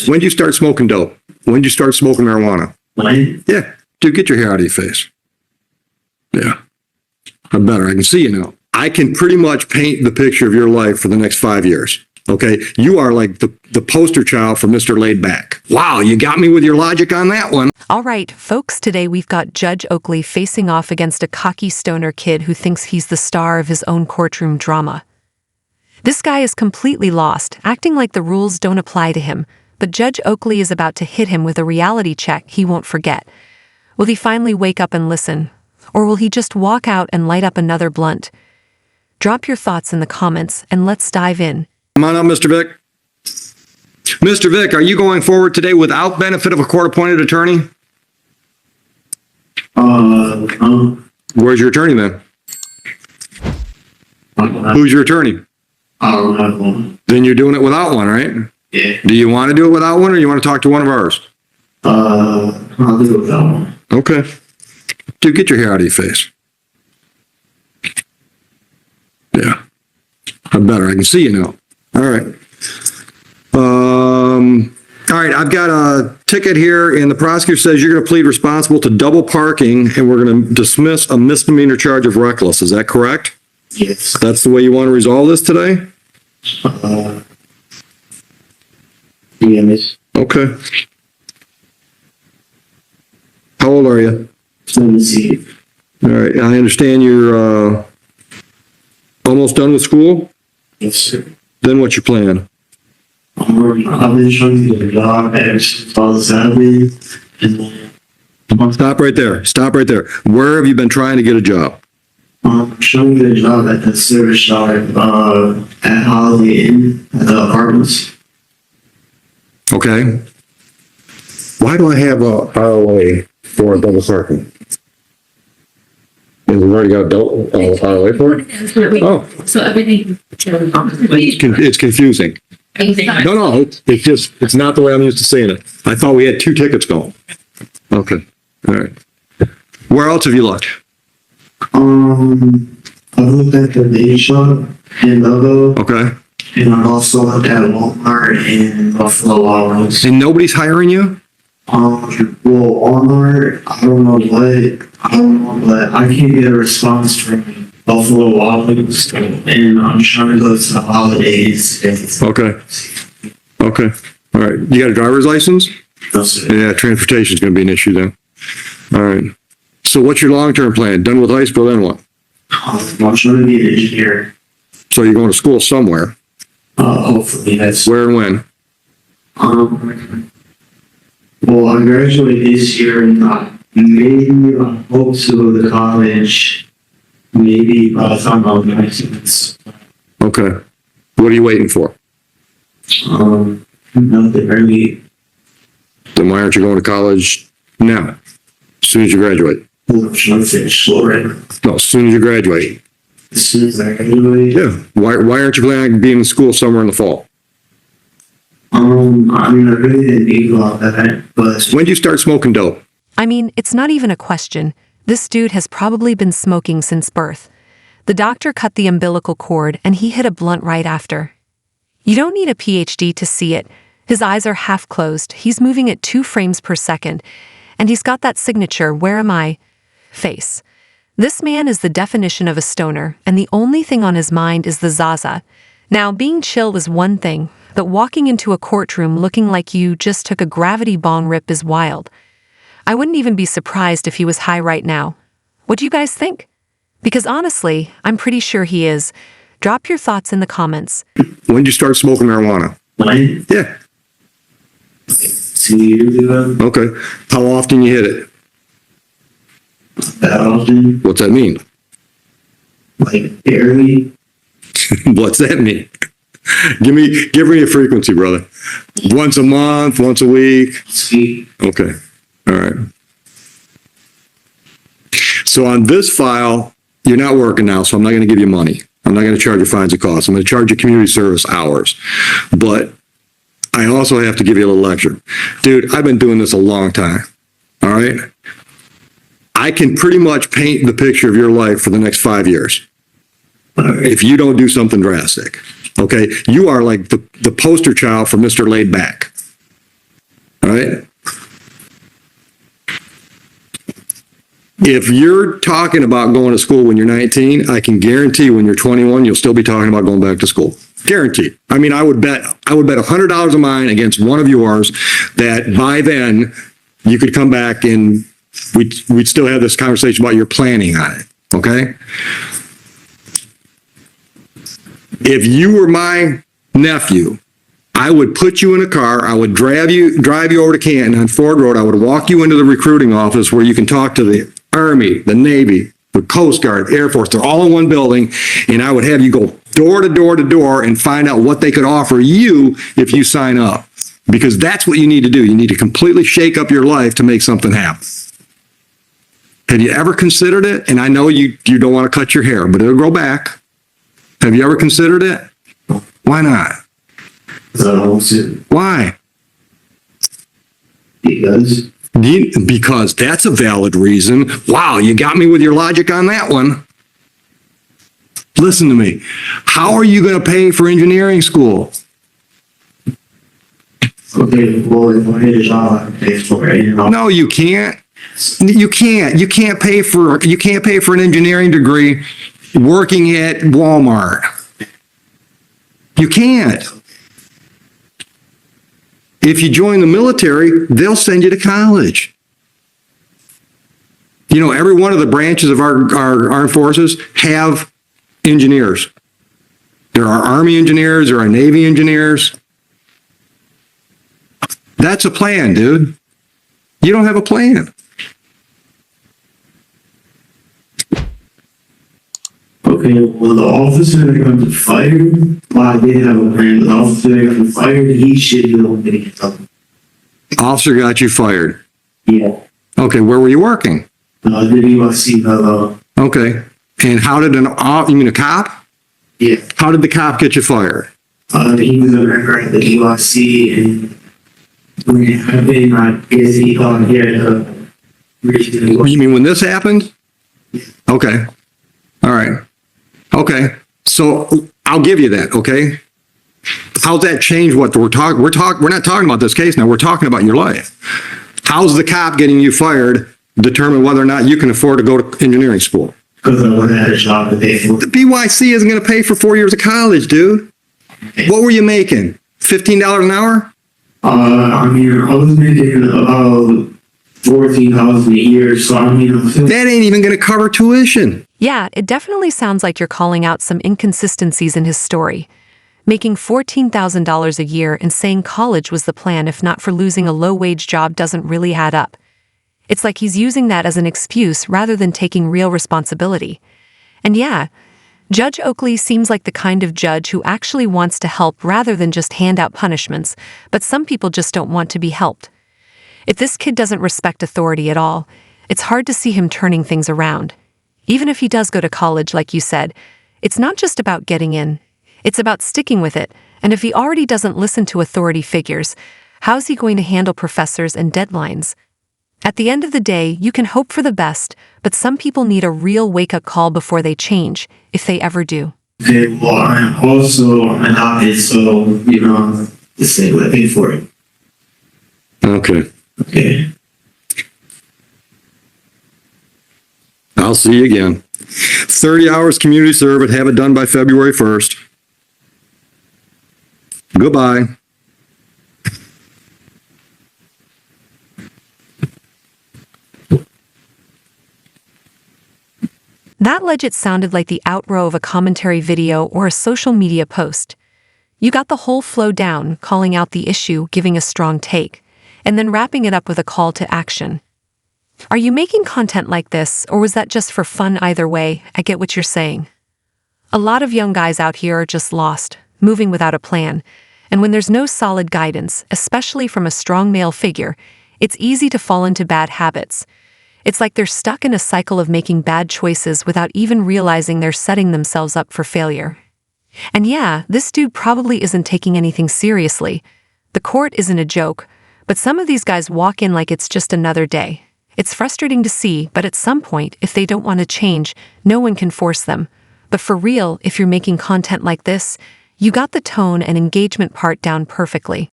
When did you start smoking dope? When did you start smoking marijuana? When? Yeah. Dude, get your hair out of your face. Yeah. I'm better. I can see you now. I can pretty much paint the picture of your life for the next 5 years. Okay. You are like the poster child for Mr. Laid Back. Wow. You got me with your logic on that one. All right, folks, today we've got Judge Oakley facing off against a cocky stoner kid who thinks he's the star of his own courtroom drama. This guy is completely lost, acting like the rules don't apply to him, but Judge Oakley is about to hit him with a reality check he won't forget. Will he finally wake up and listen? Or will he just walk out and light up another blunt? Drop your thoughts in the comments and let's dive in. Come on up, Mr. Vick. Mr. Vick, are you going forward today without benefit of a court-appointed attorney? Where's your attorney then? Who's your attorney? I don't have one. Then you're doing it without one, right? Yeah. Do you want to do it without one, or you want to talk to one of ours? I'll do it without one. Okay. Dude, get your hair out of your face. Yeah. I'm better. I can see you now. All right. All right. I've got a ticket here, and the prosecutor says you're going to plead responsible to double parking, and we're going to dismiss a misdemeanor charge of reckless. Is that correct? Yes. That's the way you want to resolve this today? Yes. Okay. How old are you? 17. All right. I understand you're almost done with school? Yes, sir. Then what's your plan? I've been trying to get a job ever since I was 7. And then Stop right there. Stop right there. Where have you been trying to get a job? I'm trying to get a job at the service yard at Holiday Inn at the apartments. Okay. Why do I have a ROA for a double parking? We've already got a ROA for it? Oh. So everything. It's confusing. No, it's not the way I'm used to saying it. I thought we had 2 tickets going. Okay. All right. Where else have you looked? I looked at the baby shop in Logo, Okay. and I also looked at Walmart and Buffalo Wild Wings. And nobody's hiring you? Well, Walmart, I don't know, but I can't get a response from Buffalo Wild Wings, and I'm trying to go to the holidays. Okay. Okay. All right. You got a driver's license? Yeah, transportation is going to be an issue then. All right. So what's your long-term plan? Done with high school, then what? I'm trying to be an engineer. So you're going to school somewhere. Hopefully that's. Where and when? Well, I graduate this year, and maybe I hope to go to college. Maybe by the time I'm 19. Okay. What are you waiting for? Nothing really. Then why aren't you going to college now? As soon as you graduate. I'm trying to finish school right now. No, as soon as you graduate. As soon as I graduate. Yeah. Why aren't you planning on being in school somewhere in the fall? I mean, I really didn't think about that, but. When did you start smoking dope? I mean, it's not even a question. This dude has probably been smoking since birth. The doctor cut the umbilical cord and he hit a blunt right after. You don't need a PhD to see it. His eyes are half closed, he's moving at 2 frames per second, and he's got that signature, "Where am I?" face. This man is the definition of a stoner, and the only thing on his mind is the Zaza. Now, being chill is one thing, but walking into a courtroom looking like you just took a gravity bong rip is wild. I wouldn't even be surprised if he was high right now. What do you guys think? Because honestly, I'm pretty sure he is. Drop your thoughts in the comments. When did you start smoking marijuana? When? Yeah. 2 years ago. Okay. How often you hit it? That often. What's that mean? Like, barely. What's that mean? Give me a frequency, brother. Once a month, once a week. See. Okay. All right. So on this file, you're not working now, so I'm not going to give you money. I'm not going to charge you fines and costs. I'm going to charge you community service hours. But I also have to give you a little lecture. Dude, I've been doing this a long time. All right? I can pretty much paint the picture of your life for the next 5 years if you don't do something drastic. Okay? You are like the poster child for Mr. Laid Back. All right? If you're talking about going to school when you're 19, I can guarantee when you're 21, you'll still be talking about going back to school. Guaranteed. I mean, I would bet $100 of mine against one of yours that by then you could come back and we'd still have this conversation about your planning on it. Okay? If you were my nephew, I would put you in a car. I would drive you over to Canton on Ford Road. I would walk you into the recruiting office where you can talk to the Army, the Navy, the Coast Guard, Air Force. They're all in one building. And I would have you go door to door to door and find out what they could offer you if you sign up. Because that's what you need to do. You need to completely shake up your life to make something happen. Have you ever considered it? And I know you don't want to cut your hair, but it'll grow back. Have you ever considered it? Why not? Because I don't want to. Why? Because that's a valid reason. Wow, you got me with your logic on that one. Listen to me. How are you going to pay for engineering school? Okay, well, if I get a job, I can pay for it. You know? No, you can't. You can't pay for an engineering degree working at Walmart. You can't. If you join the military, they'll send you to college. You know, every one of the branches of our armed forces have engineers. There are Army engineers, there are Navy engineers. That's a plan, dude. You don't have a plan. Okay, well, the officer that got fired, well, I did have a plan. The officer that got fired, he should be able to get something. Officer got you fired. Yeah. Okay, where were you working? The USC, Okay, and how did you mean a cop? yeah. How did the cop get you fired? He was a member at the USC, and when I've been, I guess he got here to You mean when this happened? Okay. All right. Okay. So I'll give you that. Okay. How's that change what we're talking? We're not talking about this case now. We're talking about your life. How's the cop getting you fired determine whether or not you can afford to go to engineering school? because I wouldn't have had a job to pay for. The BYC isn't going to pay for 4 years of college, dude. What were you making? $15 an hour? I mean, I was making about 14,000 a year, so I mean, That ain't even going to cover tuition. Yeah, it definitely sounds like you're calling out some inconsistencies in his story. Making $14,000 a year and saying college was the plan if not for losing a low-wage job doesn't really add up. It's like he's using that as an excuse rather than taking real responsibility. And yeah, Judge Oakley seems like the kind of judge who actually wants to help rather than just hand out punishments, but some people just don't want to be helped. If this kid doesn't respect authority at all, it's hard to see him turning things around. Even if he does go to college, like you said, it's not just about getting in. It's about sticking with it, and if he already doesn't listen to authority figures, how's he going to handle professors and deadlines? At the end of the day, you can hope for the best, but some people need a real wake-up call before they change, if they ever do. okay, well, I'm also adopted, so, you know, the state would pay for it. Okay. Okay. I'll see you again. 30 hours community service, have it done by February 1st. Goodbye. That legit sounded like the outrow of a commentary video or a social media post. You got the whole flow down, calling out the issue, giving a strong take, and then wrapping it up with a call to action. Are you making content like this, or was that just for fun either way? I get what you're saying. A lot of young guys out here are just lost, moving without a plan, and when there's no solid guidance, especially from a strong male figure, it's easy to fall into bad habits. It's like they're stuck in a cycle of making bad choices without even realizing they're setting themselves up for failure. And yeah, this dude probably isn't taking anything seriously. The court isn't a joke, but some of these guys walk in like it's just another day. It's frustrating to see, but at some point, if they don't want to change, no one can force them. But for real, if you're making content like this, you got the tone and engagement part down perfectly.